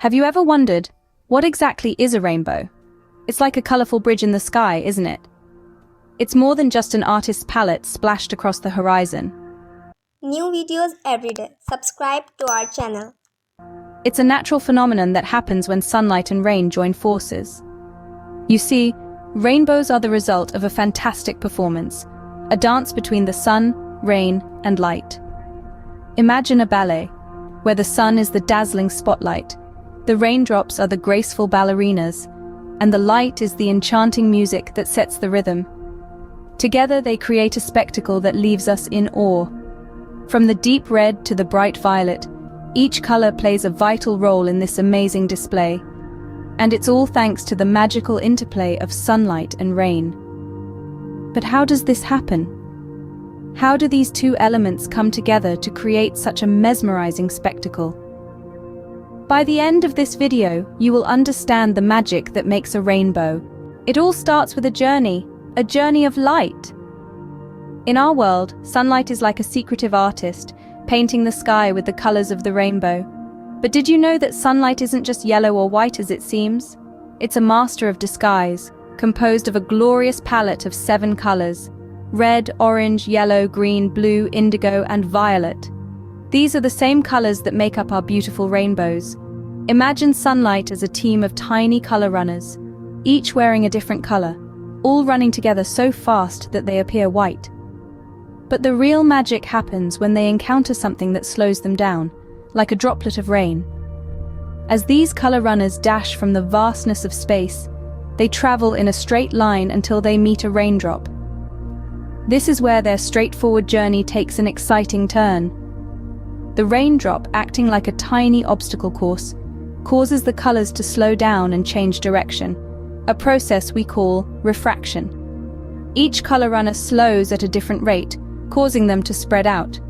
Have you ever wondered, what exactly is a rainbow? It's like a colorful bridge in the sky, isn't it? It's more than just an artist's palette splashed across the horizon. New videos every day. Subscribe to our channel. It's a natural phenomenon that happens when sunlight and rain join forces. You see, rainbows are the result of a fantastic performance, a dance between the sun, rain, and light. Imagine a ballet, where the sun is the dazzling spotlight, the raindrops are the graceful ballerinas, and the light is the enchanting music that sets the rhythm. Together they create a spectacle that leaves us in awe. From the deep red to the bright violet, each color plays a vital role in this amazing display. And it's all thanks to the magical interplay of sunlight and rain. But how does this happen? How do these two elements come together to create such a mesmerizing spectacle? By the end of this video, you will understand the magic that makes a rainbow. It all starts with a journey of light. In our world, sunlight is like a secretive artist, painting the sky with the colors of the rainbow. But did you know that sunlight isn't just yellow or white as it seems? It's a master of disguise, composed of a glorious palette of 7 colors: red, orange, yellow, green, blue, indigo, and violet. These are the same colors that make up our beautiful rainbows. Imagine sunlight as a team of tiny color runners, each wearing a different color, all running together so fast that they appear white. But the real magic happens when they encounter something that slows them down, like a droplet of rain. As these color runners dash from the vastness of space, they travel in a straight line until they meet a raindrop. This is where their straightforward journey takes an exciting turn. The raindrop, acting like a tiny obstacle course, causes the colors to slow down and change direction, a process we call refraction. Each color runner slows at a different rate, causing them to spread out.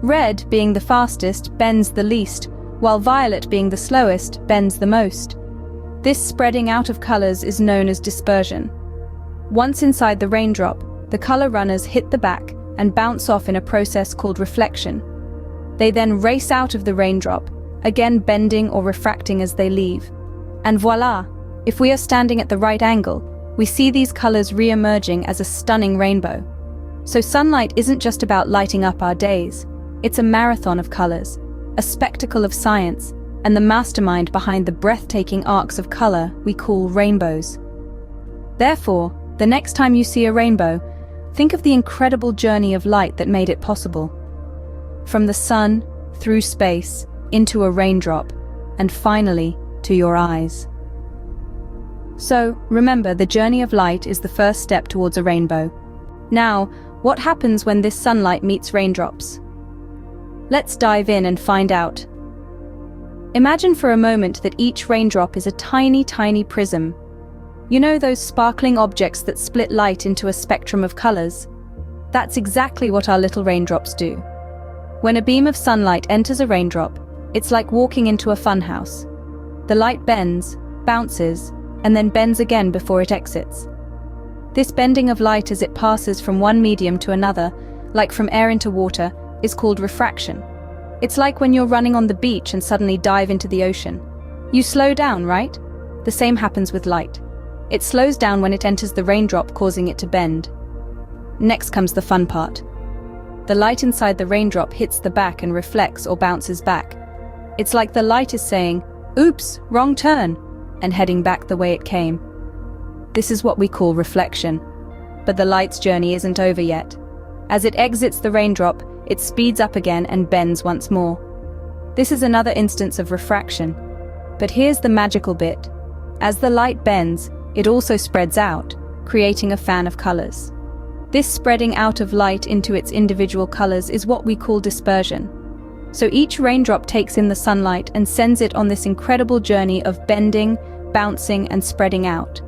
Red, being the fastest, bends the least, while violet, being the slowest, bends the most. This spreading out of colors is known as dispersion. Once inside the raindrop, the color runners hit the back and bounce off in a process called reflection. They then race out of the raindrop, again bending or refracting as they leave. And voila! If we are standing at the right angle, we see these colors re-emerging as a stunning rainbow. So sunlight isn't just about lighting up our days. It's a marathon of colors, a spectacle of science, and the mastermind behind the breathtaking arcs of color we call rainbows. Therefore, the next time you see a rainbow, think of the incredible journey of light that made it possible. From the sun, through space, into a raindrop, and finally, to your eyes. So, remember, the journey of light is the first step towards a rainbow. Now, what happens when this sunlight meets raindrops? Let's dive in and find out. Imagine for a moment that each raindrop is a tiny, tiny prism. You know those sparkling objects that split light into a spectrum of colors? That's exactly what our little raindrops do. When a beam of sunlight enters a raindrop, it's like walking into a funhouse. The light bends, bounces, and then bends again before it exits. This bending of light as it passes from one medium to another, like from air into water, is called refraction. It's like when you're running on the beach and suddenly dive into the ocean. You slow down, right? The same happens with light. It slows down when it enters the raindrop, causing it to bend. Next comes the fun part. The light inside the raindrop hits the back and reflects or bounces back. It's like the light is saying, "Oops, wrong turn," and heading back the way it came. This is what we call reflection. But the light's journey isn't over yet. As it exits the raindrop, it speeds up again and bends once more. This is another instance of refraction. But here's the magical bit. As the light bends, it also spreads out, creating a fan of colors. This spreading out of light into its individual colors is what we call dispersion. So each raindrop takes in the sunlight and sends it on this incredible journey of bending, bouncing, and spreading out.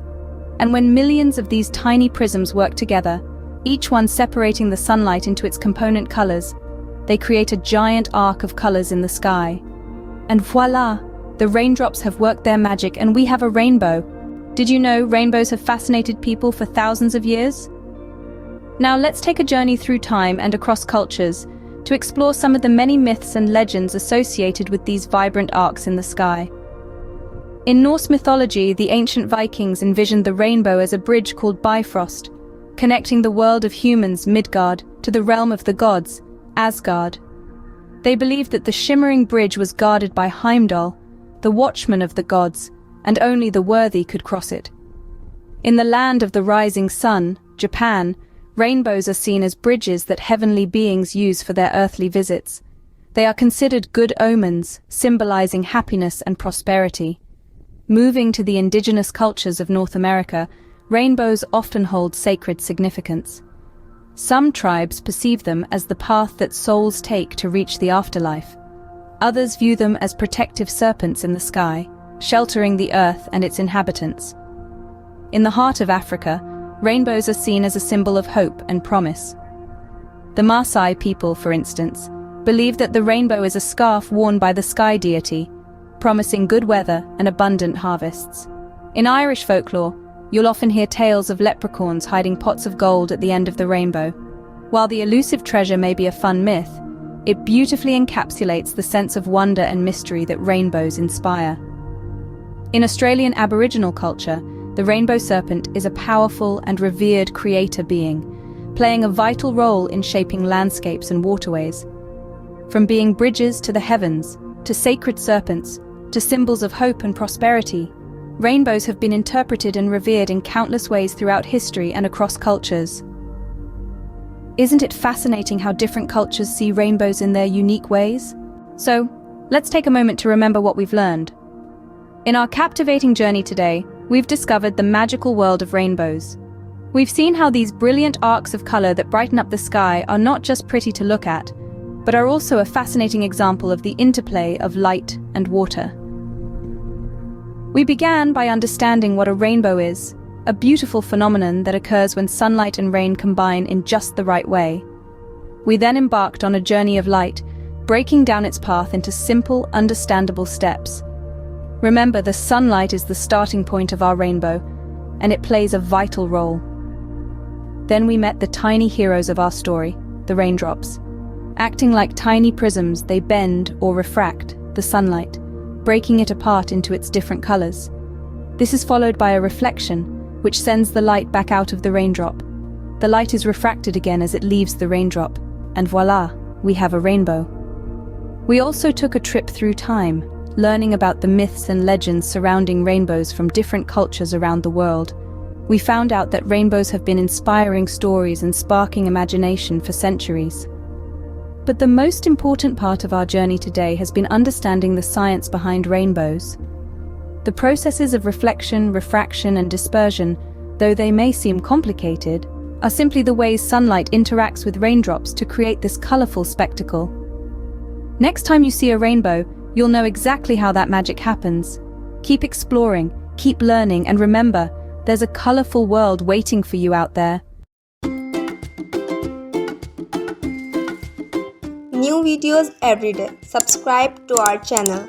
And when millions of these tiny prisms work together, each one separating the sunlight into its component colors, they create a giant arc of colors in the sky. And voila! The raindrops have worked their magic and we have a rainbow. Did you know rainbows have fascinated people for thousands of years? Now let's take a journey through time and across cultures to explore some of the many myths and legends associated with these vibrant arcs in the sky. In Norse mythology, the ancient Vikings envisioned the rainbow as a bridge called Bifrost, connecting the world of humans, Midgard, to the realm of the gods, Asgard. They believed that the shimmering bridge was guarded by Heimdall, the watchman of the gods, and only the worthy could cross it. In the land of the rising sun, Japan, rainbows are seen as bridges that heavenly beings use for their earthly visits. They are considered good omens, symbolizing happiness and prosperity. Moving to the indigenous cultures of North America, rainbows often hold sacred significance. Some tribes perceive them as the path that souls take to reach the afterlife. Others view them as protective serpents in the sky, sheltering the earth and its inhabitants. In the heart of Africa, rainbows are seen as a symbol of hope and promise. The Maasai people, for instance, believe that the rainbow is a scarf worn by the sky deity, promising good weather and abundant harvests. In Irish folklore, you'll often hear tales of leprechauns hiding pots of gold at the end of the rainbow. While the elusive treasure may be a fun myth, it beautifully encapsulates the sense of wonder and mystery that rainbows inspire. In Australian Aboriginal culture, the rainbow serpent is a powerful and revered creator being, playing a vital role in shaping landscapes and waterways. From being bridges to the heavens, to sacred serpents, to symbols of hope and prosperity, rainbows have been interpreted and revered in countless ways throughout history and across cultures. Isn't it fascinating how different cultures see rainbows in their unique ways? So, let's take a moment to remember what we've learned. In our captivating journey today, we've discovered the magical world of rainbows. We've seen how these brilliant arcs of color that brighten up the sky are not just pretty to look at, but are also a fascinating example of the interplay of light and water. We began by understanding what a rainbow is, a beautiful phenomenon that occurs when sunlight and rain combine in just the right way. We then embarked on a journey of light, breaking down its path into simple, understandable steps. Remember, the sunlight is the starting point of our rainbow, and it plays a vital role. Then we met the tiny heroes of our story, the raindrops. Acting like tiny prisms, they bend or refract the sunlight, breaking it apart into its different colors. This is followed by a reflection, which sends the light back out of the raindrop. The light is refracted again as it leaves the raindrop, and voila, we have a rainbow. We also took a trip through time, learning about the myths and legends surrounding rainbows from different cultures around the world. We found out that rainbows have been inspiring stories and sparking imagination for centuries. But the most important part of our journey today has been understanding the science behind rainbows. The processes of reflection, refraction, and dispersion, though they may seem complicated, are simply the ways sunlight interacts with raindrops to create this colorful spectacle. Next time you see a rainbow, you'll know exactly how that magic happens. Keep exploring, keep learning, and remember, there's a colorful world waiting for you out there. New videos every day. Subscribe to our channel.